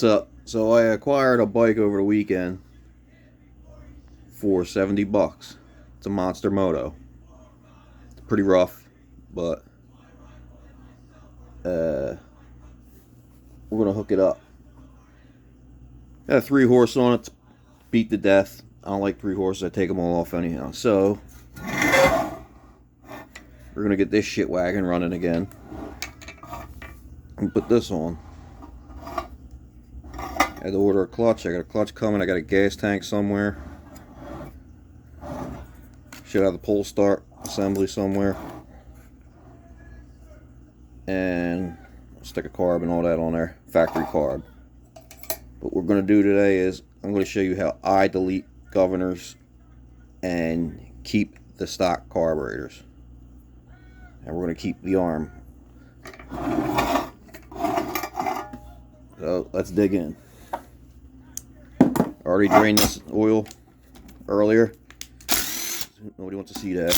what's up? So I acquired a bike over the weekend for 70 bucks. It's a Monster Moto. It's pretty rough, but we're gonna hook it up. Got a 3-horse on it, beat to death. I don't like 3 horses, I take them all off anyhow. So we're gonna get this shit wagon running again and put this on. I had to order a clutch. I got a clutch coming. I got a gas tank somewhere. Should have the pull start assembly somewhere. And stick a carb and all that on there. Factory carb. What we're going to do today is I'm going to show you how I delete governors and keep the stock carburetors. And we're going to keep the arm. So let's dig in. I already drained this oil earlier. Nobody wants to see that.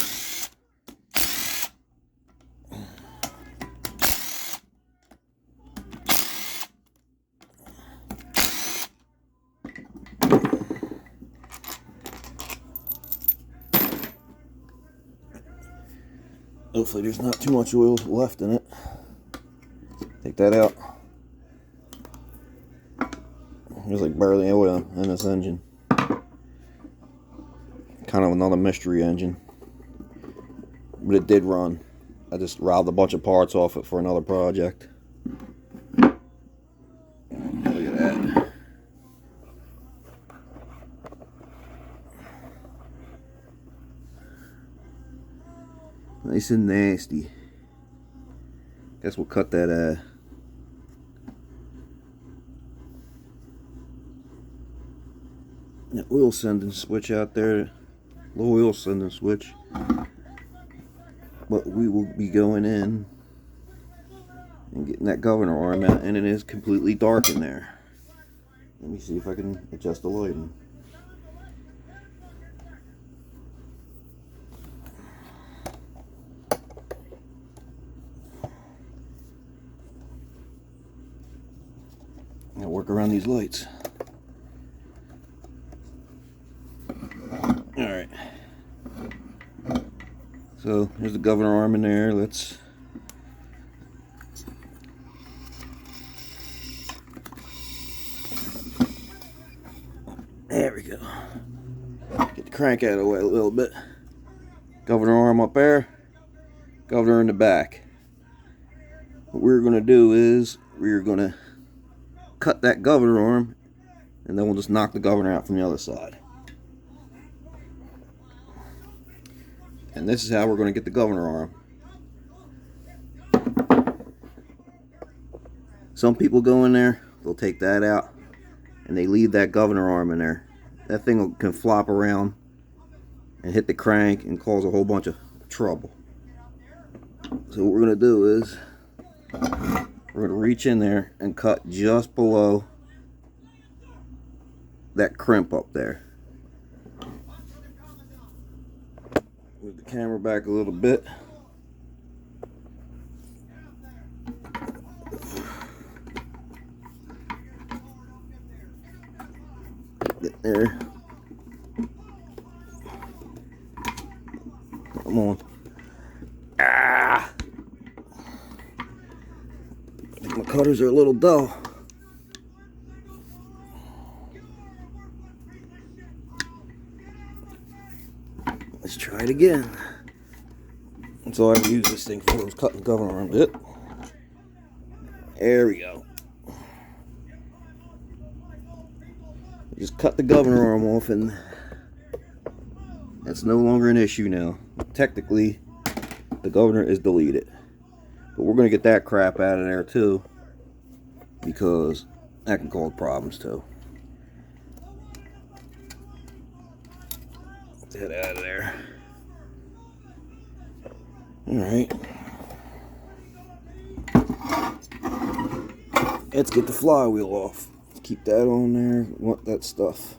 Hopefully there's not too much oil left in it. Take that out. There's like barely oil in this engine. Kind of another mystery engine. But it did run. I just robbed a bunch of parts off it for another project. Look at that. Nice and nasty. Guess we'll cut that that oil sending switch out there. Low oil sending switch. But we will be going in and getting that governor arm out, and it is completely dark in there. Let me see if I can adjust the lighting. I'll work around these lights. Alright. So there's the governor arm in there. Let's there we go. Get the crank out of the way a little bit. Governor arm up there. Governor in the back. What we're gonna do is we're gonna cut that governor arm, and then we'll just knock the governor out from the other side. And this is how we're going to get the governor arm. Some people go in there, they'll take that out, and they leave that governor arm in there. That thing can flop around and hit the crank and cause a whole bunch of trouble. So what we're going to do is we're going to reach in there and cut just below that crimp up there. Move the camera back a little bit. Get there. Come on. Ah! I think my cutters are a little dull. Let's try it again. That's all I ever use this thing for, is cutting the governor arm bit. There we go. Just cut the governor arm off, and that's no longer an issue now. Technically, the governor is deleted. But we're going to get that crap out of there too, because that can cause problems too. Get that out of there. Alright. Let's get the flywheel off. Keep that on there. Want that stuff.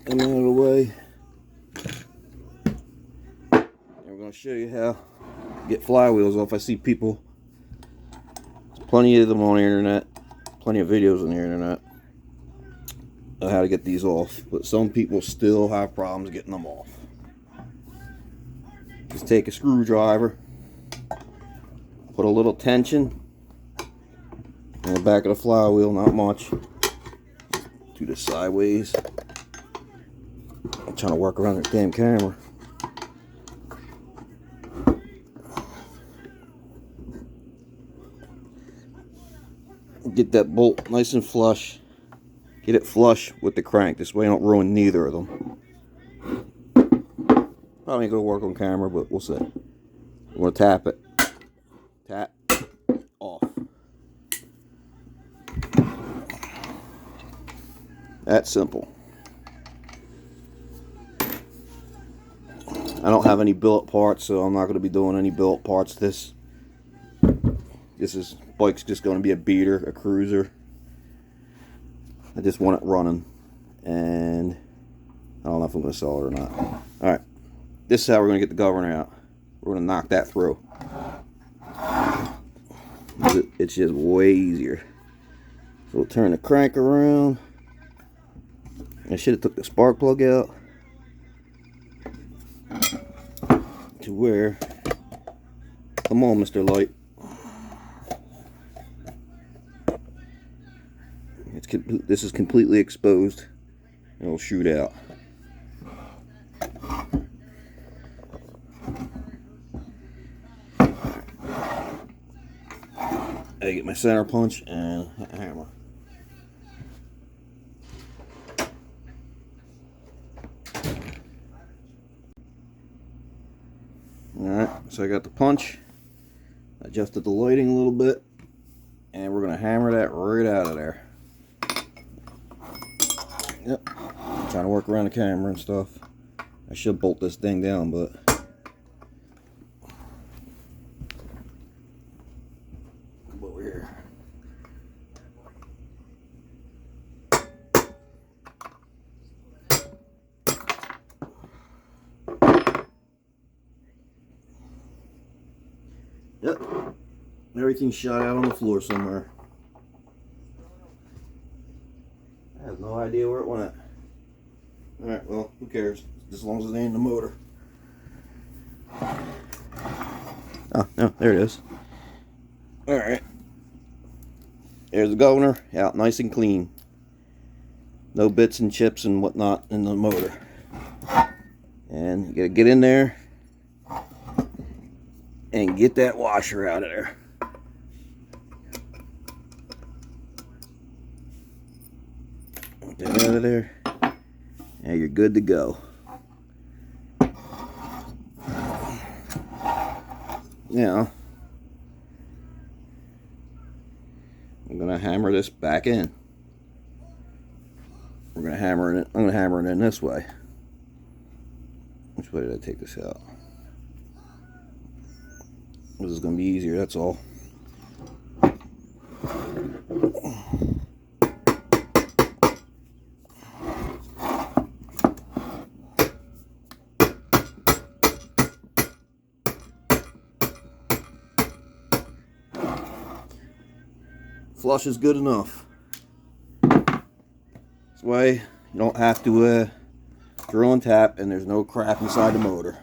them out of the way. And we're going to show you how to get flywheels off. I see people, there's plenty of them on the internet, plenty of videos on the internet of how to get these off, but some people still have problems getting them off. Just take a screwdriver, put a little tension on the back of the flywheel, not much. Do this sideways. I'm trying to work around the damn camera. Get that bolt nice and flush. Get it flush with the crank. This way I don't ruin neither of them. Probably ain't gonna work on camera, but we'll see. You wanna tap it. Tap. Off. That's simple. I don't have any billet parts, so I'm not going to be doing any billet parts. This bike's just going to be a beater, a cruiser. I just want it running, and I don't know if I'm going to sell it or not. Alright, this is how we're going to get the governor out. We're going to knock that through. It's just way easier. So we'll turn the crank around. I should have took the spark plug out to where, come on Mr. Light, this is completely exposed. It'll shoot out. I get my center punch and a hammer. Alright, so I got the punch, adjusted the lighting a little bit, and we're going to hammer that right out of there. Yep, I'm trying to work around the camera and stuff. I should bolt this thing down, but come over here. Yep, everything's shot out on the floor somewhere. I have no idea where it went. Alright, well, who cares? As long as it ain't in the motor. Oh, no, there it is. Alright. There's the governor, out nice and clean. No bits and chips and whatnot in the motor. And you gotta get in there and get that washer out of there. Get that out of there. Now you're good to go. Now, I'm gonna hammer this back in. We're gonna hammer it. I'm gonna hammer it in this way. Which way did I take this out? This is going to be easier, that's all. Flush is good enough. This way you don't have to drill and tap, and there's no crap inside the motor.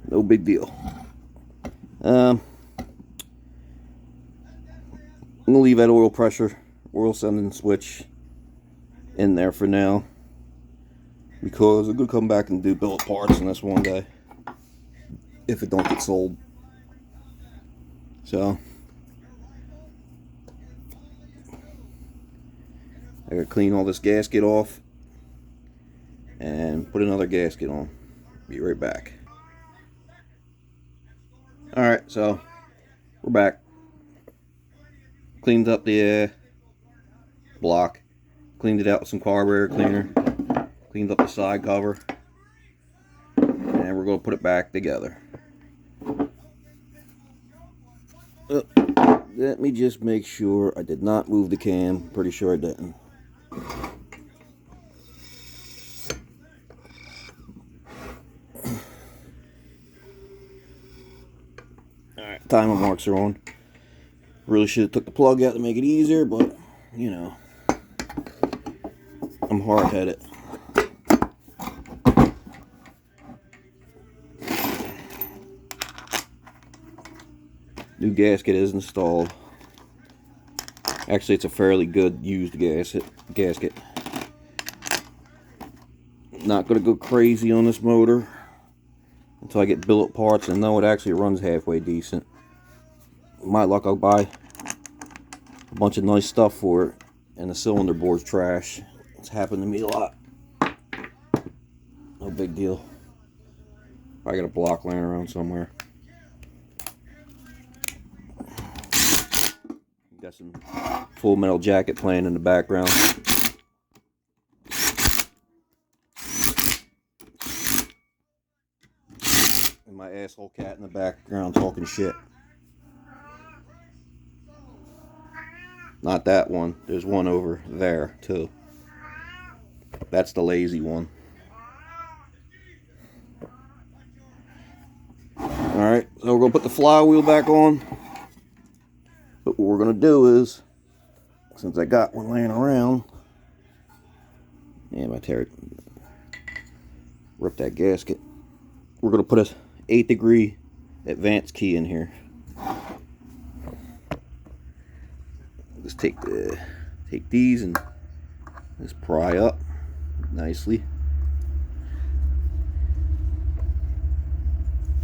No big deal. I'm gonna leave that oil sending switch in there for now, because I'm gonna come back and do billet parts on this one day if it don't get sold. So I gotta clean all this gasket off and put another gasket on. Be right back. Alright, so we're back. Cleaned up the block. Cleaned it out with some carburetor cleaner. Cleaned up the side cover. And we're going to put it back together. Let me just make sure I did not move the cam. Pretty sure I didn't. Alright, timer marks are on. Really should have took the plug out to make it easier, but, you know, I'm hard-headed. New gasket is installed. Actually, it's a fairly good used gasket. Not going to go crazy on this motor until I get billet parts and know it actually runs halfway decent. My luck, I'll buy a bunch of nice stuff for it and the cylinder board's trash. It's happened to me a lot. No big deal. I got a block laying around somewhere. Got some Full Metal Jacket playing in the background. And my asshole cat in the background talking shit. Not that one. There's one over there too. That's the lazy one. Alright, so we're going to put the flywheel back on. But what we're going to do is, since I got one laying around, yeah, my tear ripped that gasket. We're going to put a 8-degree advance key in here. Just take these and just pry up nicely.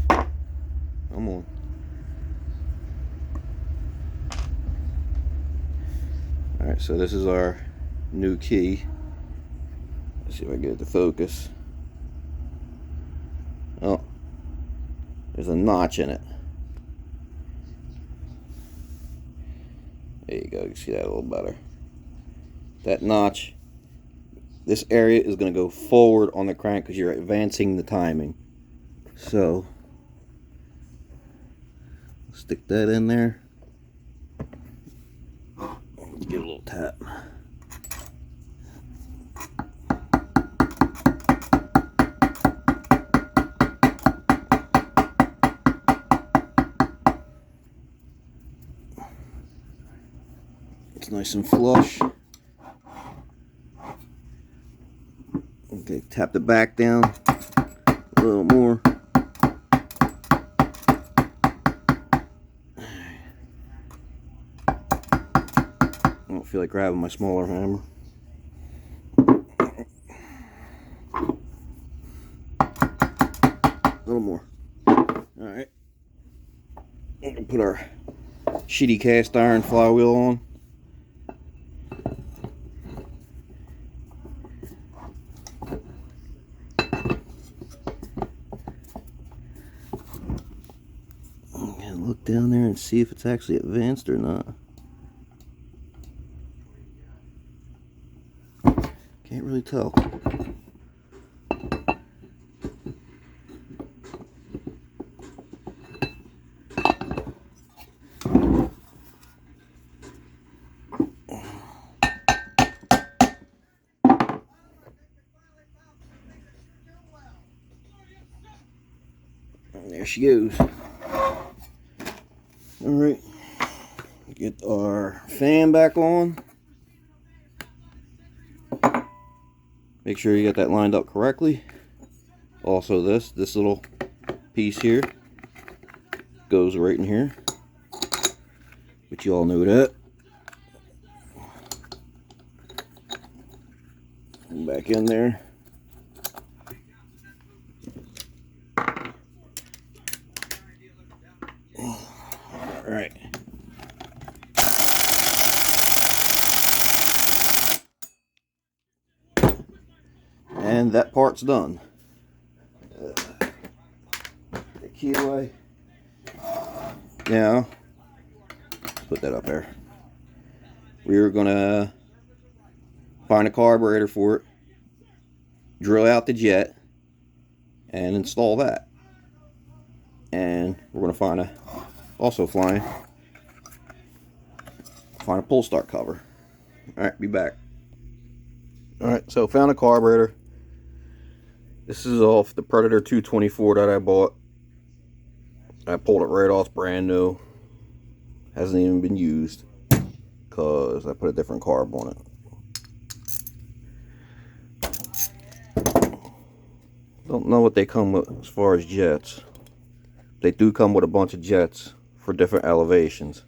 Come on. Alright, so this is our new key. Let's see if I get it to focus. Oh, there's a notch in it. There you go, you can see that a little better. That notch, this area is going to go forward on the crank because you're advancing the timing. So, stick that in there. Give it a little tap. It's nice and flush. Okay, tap the back down a little more. I don't feel like grabbing my smaller hammer. A little more. Alright. We're going to put our shitty cast iron flywheel on. And look down there and see if it's actually advanced or not. Can't really tell. And there she goes. Alright. Get our fan back on. Make sure you get that lined up correctly. Also this little piece here goes right in here. But you all know that. And back in there. Alright. And that part's done. The key away. Now, put that up there. We're gonna find a carburetor for it, drill out the jet, and install that. And we're gonna find also flying find a pull start cover. Alright, be back. Alright, so found a carburetor. This is off the Predator 224 that I bought. I pulled it right off, brand new. Hasn't even been used because I put a different carb on it. Don't know what they come with as far as jets. They do come with a bunch of jets for different elevations.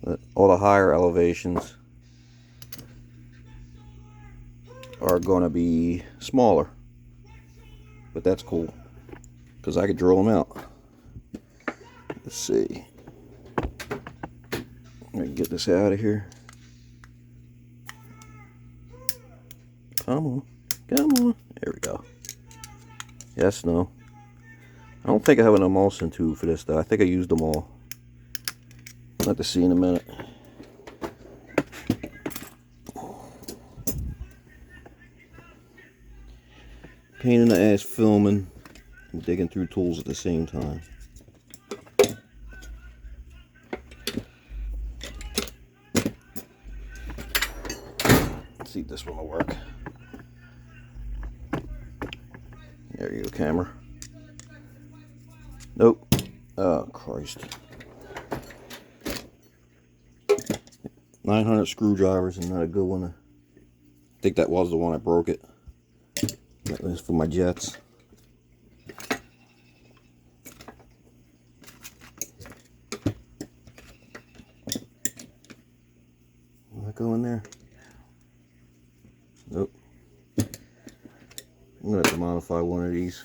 But all the higher elevations are going to be smaller. But that's cool because I could drill them out. Let's see. I can get this out of here. Come on. Come on. There we go. Yes, no. I don't think I have an emulsion tube for this though. I think I used them all. I'll have to see in a minute. Pain in the ass filming and digging through tools at the same time. Let's see if this one will work. There you go, camera. Nope. Oh, Christ. 900 screwdrivers and not a good one. I think that was the one I broke it. That was for my jets. Will that go in there? Nope. I'm gonna have to modify one of these.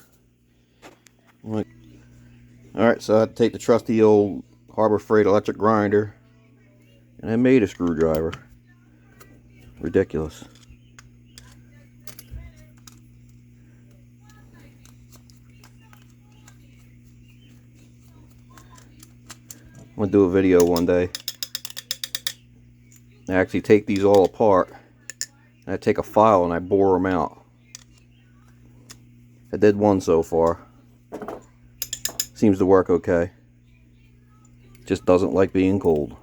Alright, so I had to take the trusty old Harbor Freight electric grinder and I made a screwdriver. Ridiculous. I'm gonna do a video one day. I actually take these all apart and I take a file and I bore them out. I did one so far. Seems to work okay. Just doesn't like being cold.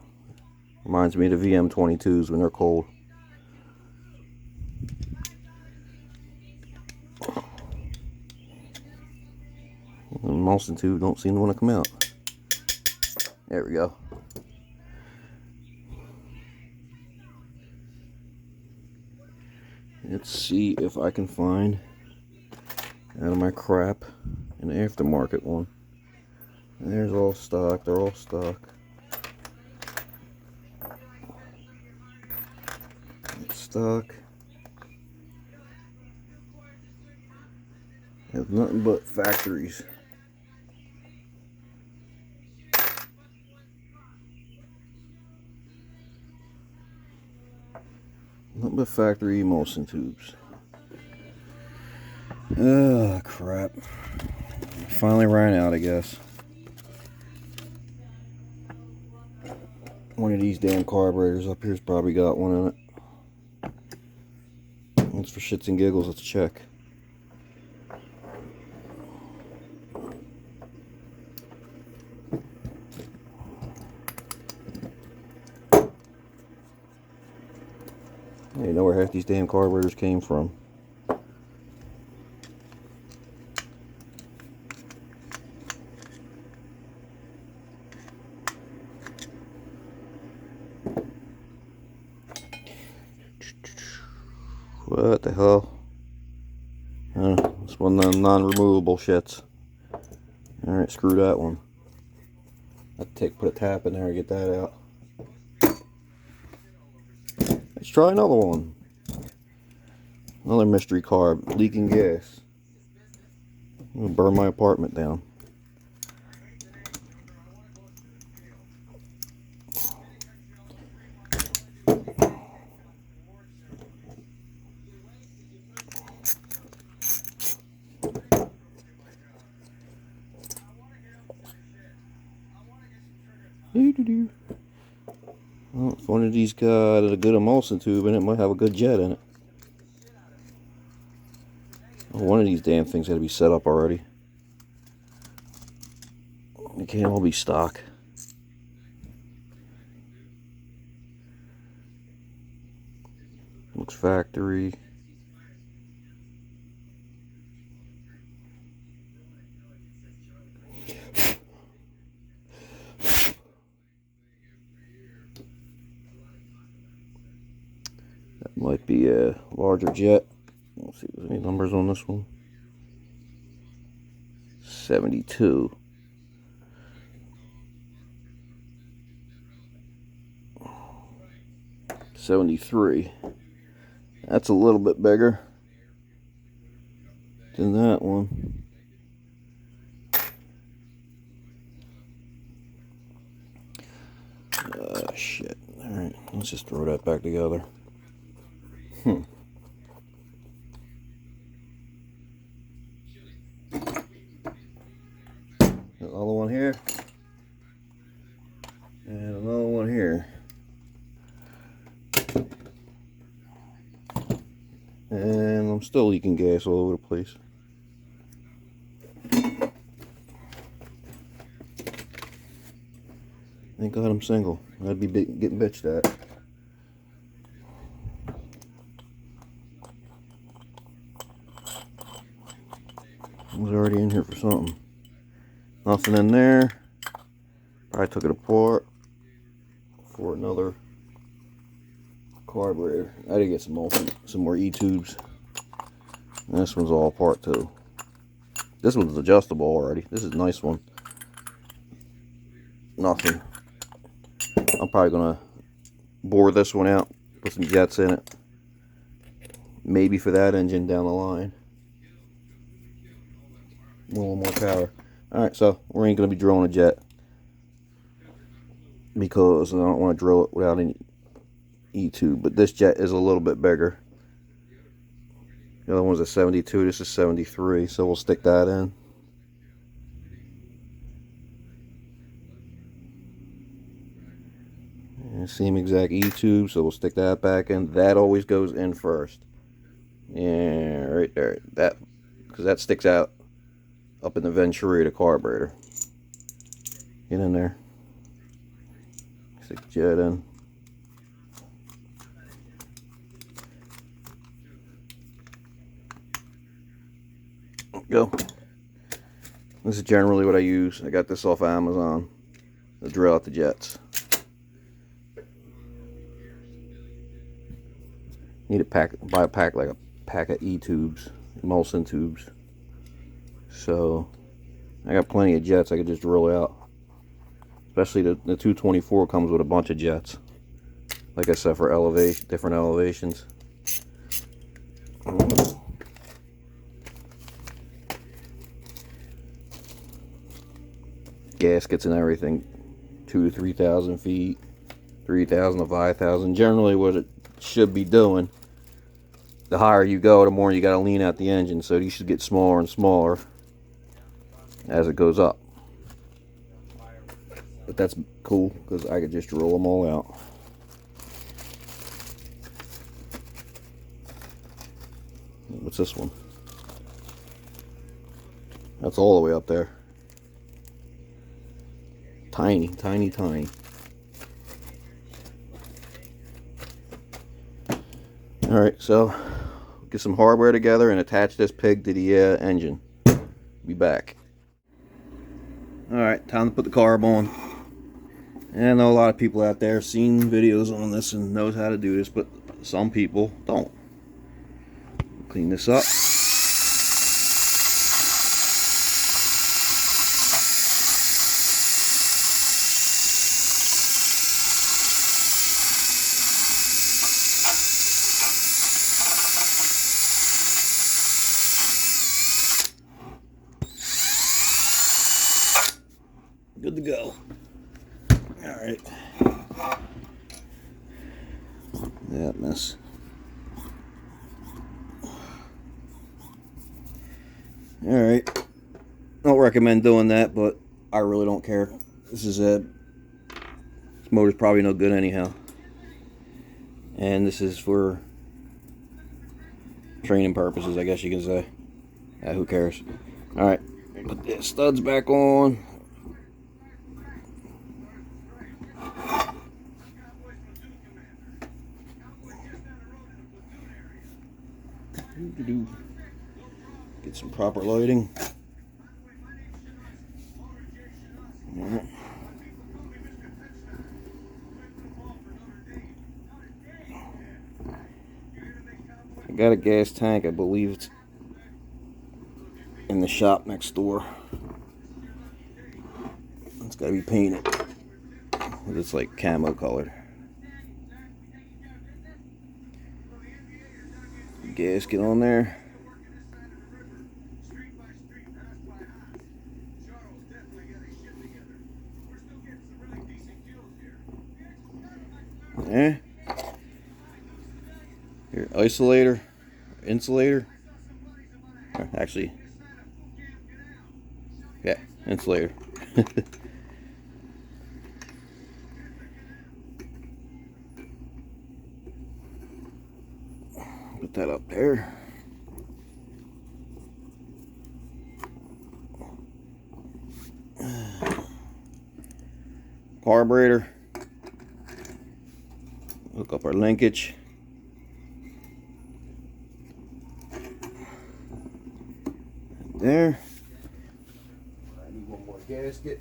Reminds me of the VM22s when they're cold. The emulsion tube don't seem to want to come out. There we go. Let's see if I can find out of my crap an aftermarket one. There's all stock. They're all stock. It's stock. Have nothing but factories. Nothing but factory emulsion tubes. Oh, crap. Finally ran out, I guess. One of these damn carburetors up here's probably got one in it. It's for shits and giggles. Let's check. You know where half these damn carburetors came from. What the hell? It's one of them non-removable shits. Alright, screw that one. I have to put a tap in there and get that out. Let's try another one. Another mystery carb, leaking gas. I'm gonna burn my apartment down. Well, if one of these got a good emulsion tube in it, might have a good jet in it. Well, one of these damn things had to be set up already. It can't all be stock. Looks factory. That might be a larger jet. Let's see if there's any numbers on this one. 72. $73. That's a little bit bigger than that one. Shit. Alright, let's just throw that back together. Another one here. And another one here. And I'm still leaking gas all over the place. Thank God I'm single. I'd be getting bitched at. I was already in here for something. Nothing in there. I took it apart for another carburetor. I did get some more E-tubes. And this one's all apart too. This one's adjustable already. This is a nice one. Nothing. I'm probably gonna bore this one out, put some jets in it. Maybe for that engine down the line. A little more power. Alright, so we ain't gonna be drilling a jet because I don't want to drill it without any E-tube, but this jet is a little bit bigger. The other one's a 72, this is 73, so we'll stick that in. And same exact E-tube, so we'll stick that back in. That always goes in first. Yeah, right there. That, because that sticks out up in the venturi of the carburetor. Get in there. Stick the jet in. Go. This is generally what I use. I got this off Amazon to drill out the jets. Need a pack, buy a pack like a pack of E-tubes, emulsion tubes. So I got plenty of jets I could just drill out. Especially the 224 comes with a bunch of jets. Like I said, for elevation, different elevations. Gaskets and everything, 2,000 to 3,000 feet, 3,000 to 5,000. Generally, what it should be doing. The higher you go, the more you got to lean out the engine. So these should get smaller and smaller as it goes up. But that's cool because I could just drill them all out. What's this one? That's all the way up there. Tiny, tiny, tiny. Alright, so get some hardware together and attach this pig to the engine. Be back. Alright, time to put the carb on. And I know a lot of people out there have seen videos on this and knows how to do this, but some people don't. Clean this up. Good to go. Alright. That mess. Alright. Don't recommend doing that, but I really don't care. This motor's probably no good anyhow. And this is for training purposes, I guess you can say. Who cares? Alright. Put the studs back on. Get some proper lighting. I got a gas tank, I believe it's in the shop next door. It's got to be painted. It's like camo colored. Gasket on there. Yeah. Here, isolator, insulator. Actually, yeah, insulator. Put that up there. Carburetor. Hook up our linkage. There. I need one more gasket.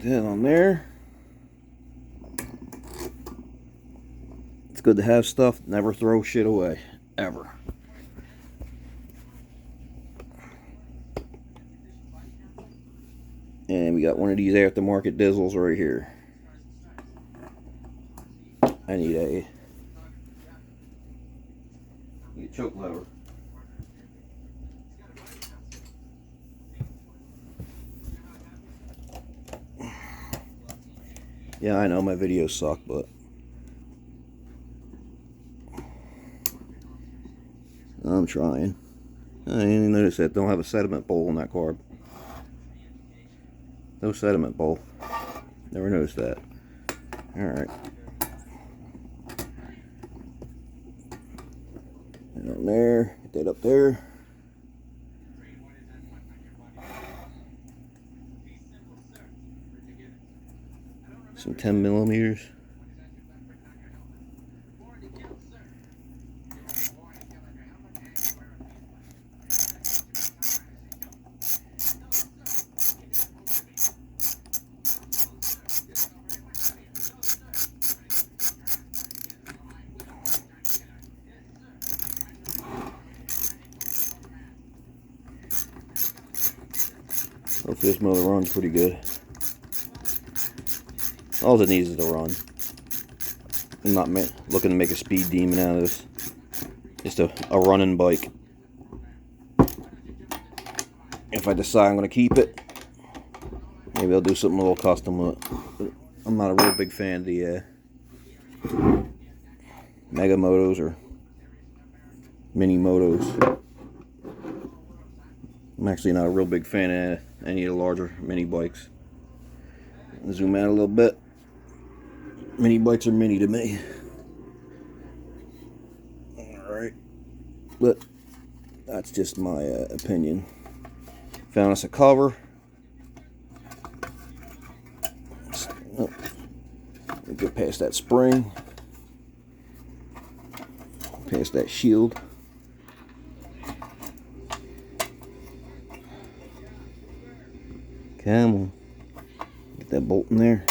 That on there. It's good to have stuff. Never throw shit away. Ever. And we got one of these aftermarket diesels right here. I need a choke lever. Yeah, I know my videos suck, but I'm trying. I didn't even notice that. Don't have a sediment bowl on that carb. No sediment bowl. Never noticed that. Alright. And on there. Get that up there. Some 10 millimeters. Hopefully this motor runs pretty good. All it needs is to run. I'm not looking to make a speed demon out of this. Just a running bike. If I decide I'm going to keep it, maybe I'll do something a little custom with it. I'm not a real big fan of the Mega Motos or Mini Motos. I'm actually not a real big fan of any of the larger mini bikes. Zoom out a little bit. Mini bikes are mini to me. Alright. But that's just my opinion. Found us a cover. Oh, we'll get past that spring. Past that shield. Come on. Get that bolt in there.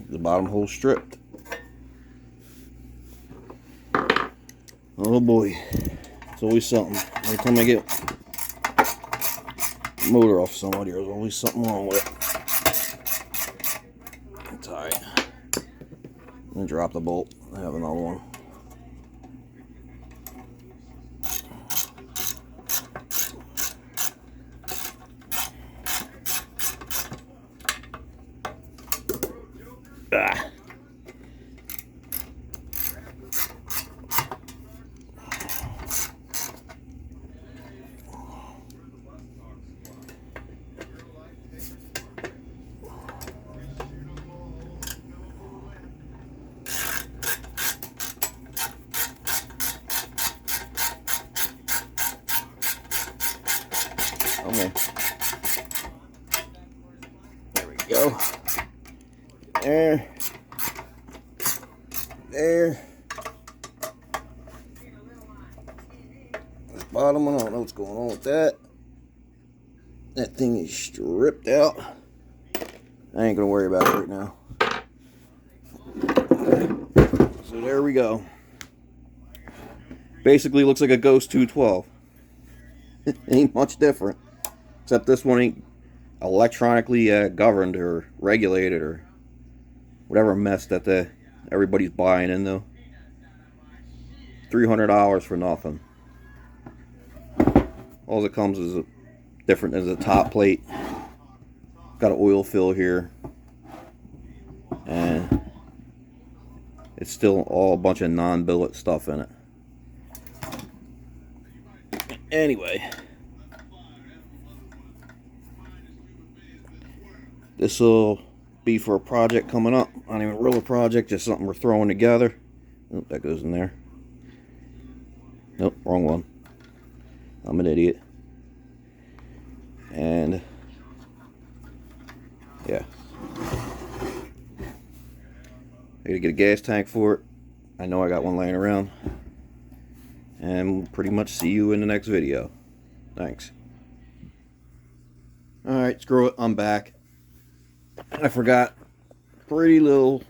The bottom hole stripped. Oh boy, it's always something. Every time I get a motor off somebody, there's always something wrong with it. It's alright. I'm gonna drop the bolt. I have another one. go. There. There. This bottom one, I don't know what's going on with that. That thing is stripped out. I ain't gonna worry about it right now. So there we go. Basically looks like a Ghost 212. Ain't much different. Except this one ain't electronically governed or regulated or whatever mess that everybody's buying in though. $300 for nothing. All that comes is different as a top plate. Got an oil fill here. And it's still all a bunch of non-billet stuff in it. Anyway. This will be for a project coming up. Not even a real project, just something we're throwing together. Oh, that goes in there. Nope, wrong one. I'm an idiot. And yeah. I gotta get a gas tank for it. I know I got one laying around. And we'll pretty much see you in the next video. Thanks. Alright, screw it, I'm back. I forgot a pretty little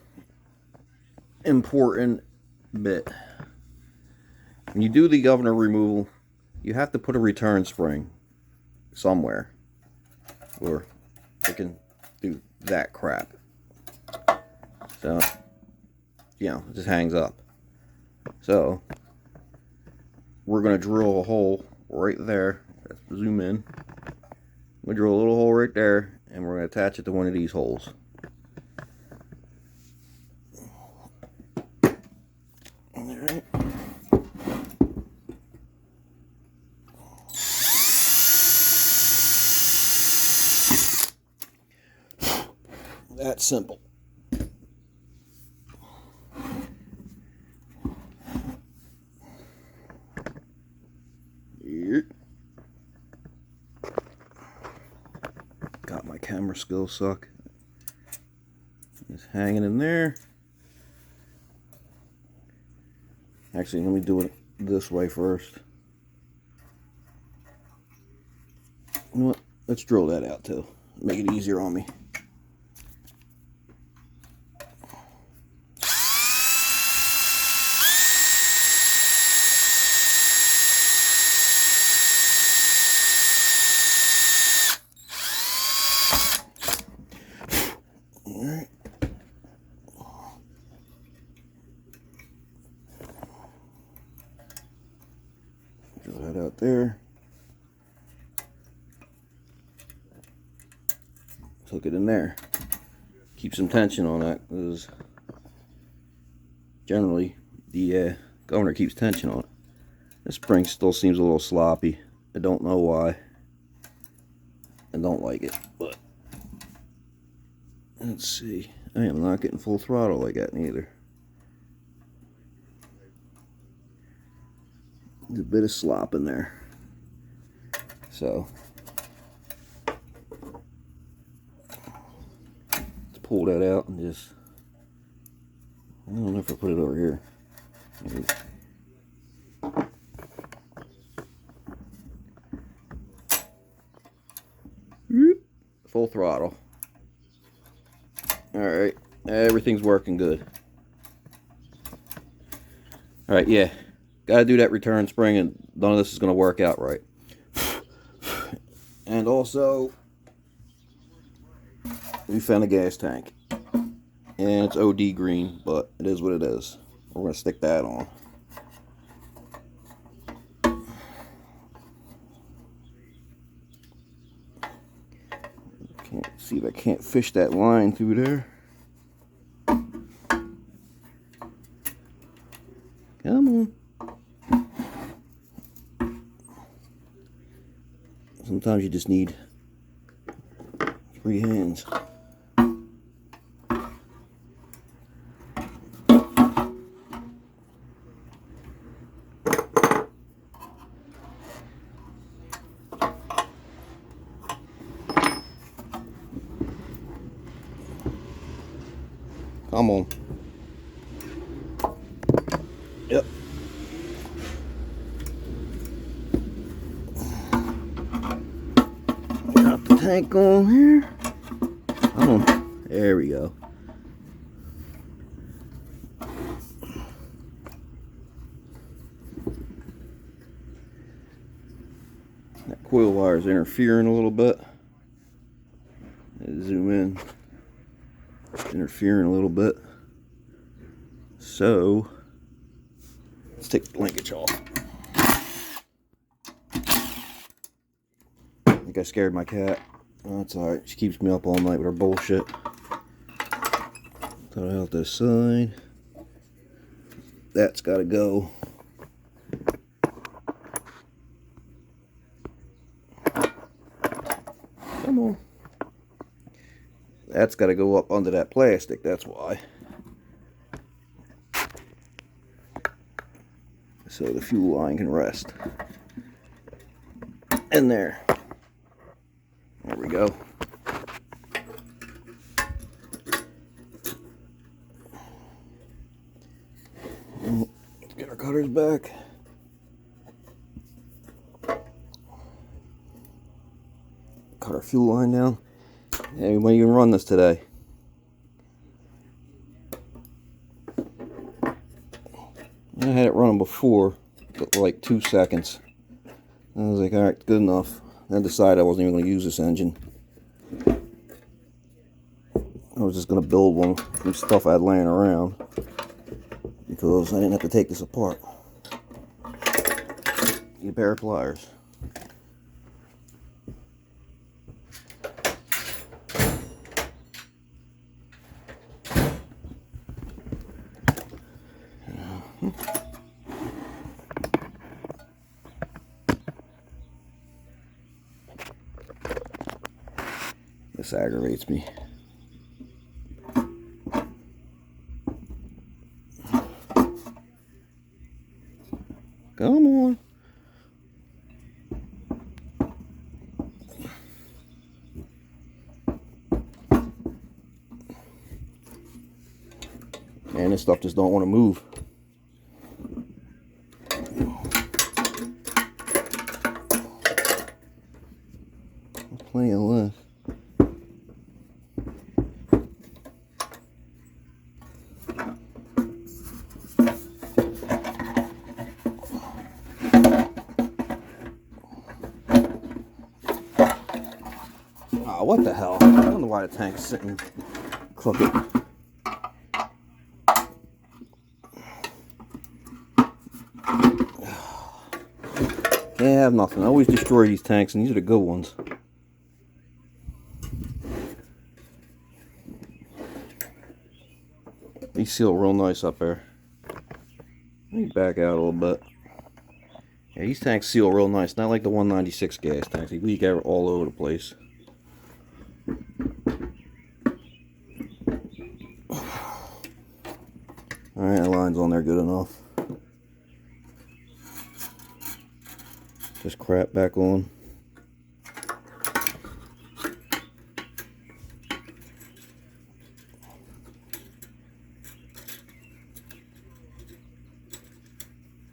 important bit. When you do the governor removal, you have to put a return spring somewhere, or it can do that crap. So, you know, it just hangs up. So, we're going to drill a hole right there. Let's zoom in. We'll drill a little hole right there, and we're going to attach it to one of these holes. Alright. That's simple. God, my camera skills suck. It's hanging in there. Actually, let me do it this way first. You know what? Let's drill that out too. Make it easier on me. Alright. Drill that out there. Hook it in there. Keep some tension on that, because generally the governor keeps tension on it. This spring still seems a little sloppy. I don't know why. I don't like it, but let's see. I am not getting full throttle like that neither. There's a bit of slop in there. So let's pull that out and just, I don't know if I put it over here. Maybe. Full throttle. Alright, everything's working good. Alright, yeah. Gotta do that return spring, and none of this is gonna work out right. And also, we found a gas tank. And it's OD green, but it is what it is. We're gonna stick that on. Can't see if I can't fish that line through there. Come on. Sometimes you just need 3 hands. Come on. Yep. Got the tank on here. Come on. There we go. That coil wire is interfering a little bit. Zoom in. It's interfering a little bit. So let's take the linkage off. I think I scared my cat. Oh, that's alright. She keeps me up all night with her bullshit. Put it out this side. That's got to go. Come on. That's got to go up under that plastic. That's why. So the fuel line can rest. In there. There we go. Let's get our cutters back. Cut our fuel line down. Hey, when are you gonna run this today? I had it running before, but like 2 seconds. I was like, alright, good enough. Then decided I wasn't even going to use this engine. I was just going to build one from stuff I had laying around, because I didn't have to take this apart. Need a pair of pliers. This aggravates me. Come on. Man, this stuff just don't want to move. Plenty of left. Oh, what the hell? I don't know why the tank's sitting crooked. Can't have nothing. I always destroy these tanks, and these are the good ones. These seal real nice up there. Let me back out a little bit. Yeah, these tanks seal real nice. Not like the 196 gas tanks. They leak out all over the place. Alright, that line's on there good enough. Just crap back on.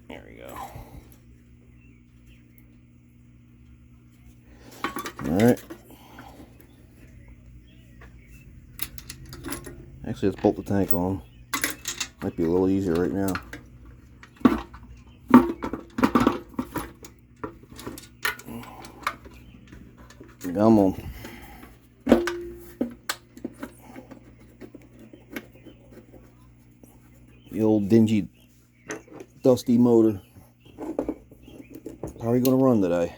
There we go. Alright. Actually, let's bolt the tank on. Might be a little easier right now. Come on. The old dingy, dusty motor. How are you going to run today?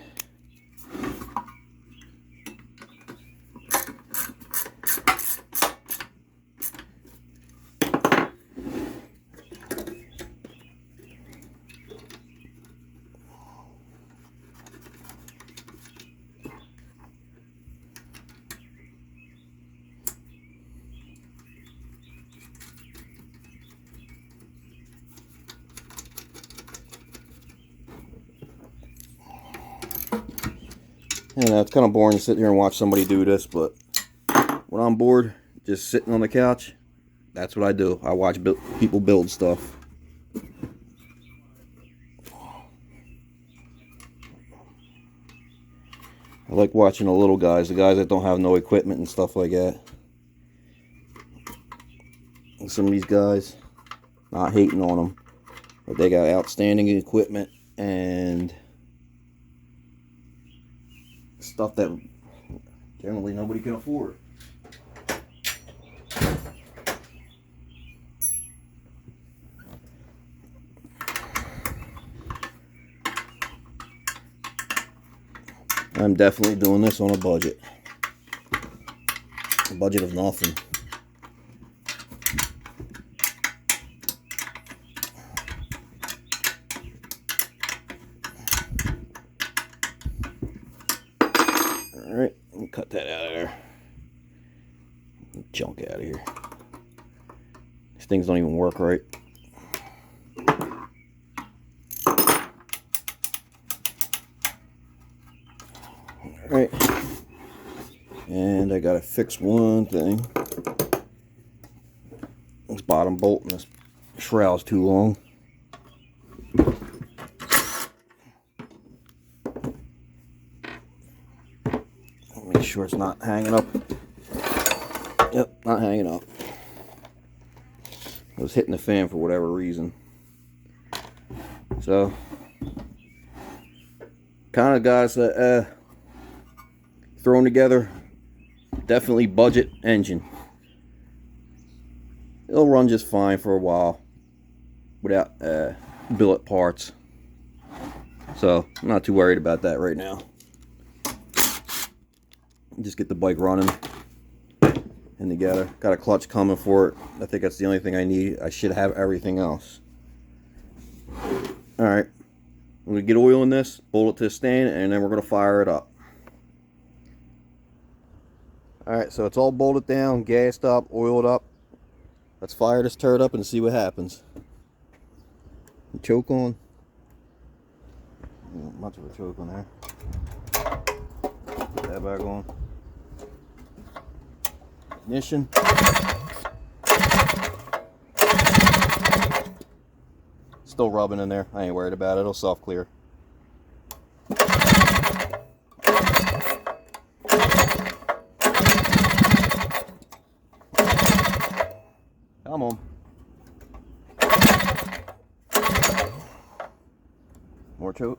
You know, it's kind of boring to sit here and watch somebody do this, but when I'm bored, just sitting on the couch, That's what I do. I watch people build stuff. I like watching the little guys, the guys that don't have no equipment and stuff like that. And some of these guys, not hating on them, but they got outstanding equipment and stuff that generally nobody can afford. I'm definitely doing this on a budget. A budget of nothing. Alright, let me cut that out of there. Junk out of here. These things don't even work right. Alright, and I gotta fix one thing. This bottom bolt in this shroud's too long. Make sure it's not hanging up. Yep, not hanging up. It was hitting the fan for whatever reason. So, kind of guys that thrown together, definitely budget engine. It'll run just fine for a while without billet parts. So, I'm not too worried about that right now. Just get the bike running and together. Got a clutch coming for it. I think that's the only thing I need. I should have everything else. Alright. I'm going to get oil in this, bolt it to the stand, and then we're going to fire it up. Alright, so it's all bolted down, gassed up, oiled up. Let's fire this turd up and see what happens. Choke on. Not much of a choke on there. Put that back on. Ignition. Still rubbing in there. I ain't worried about it. It'll soft clear. Come on. More choke.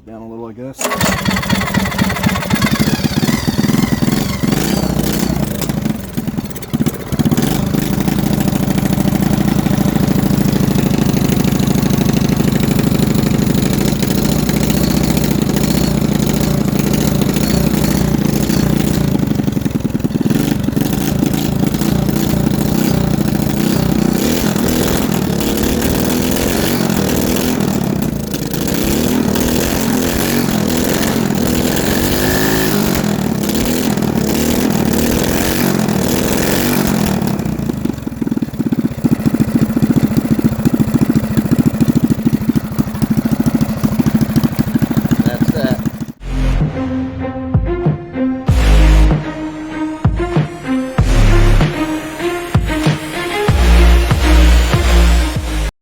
Down a little, I guess.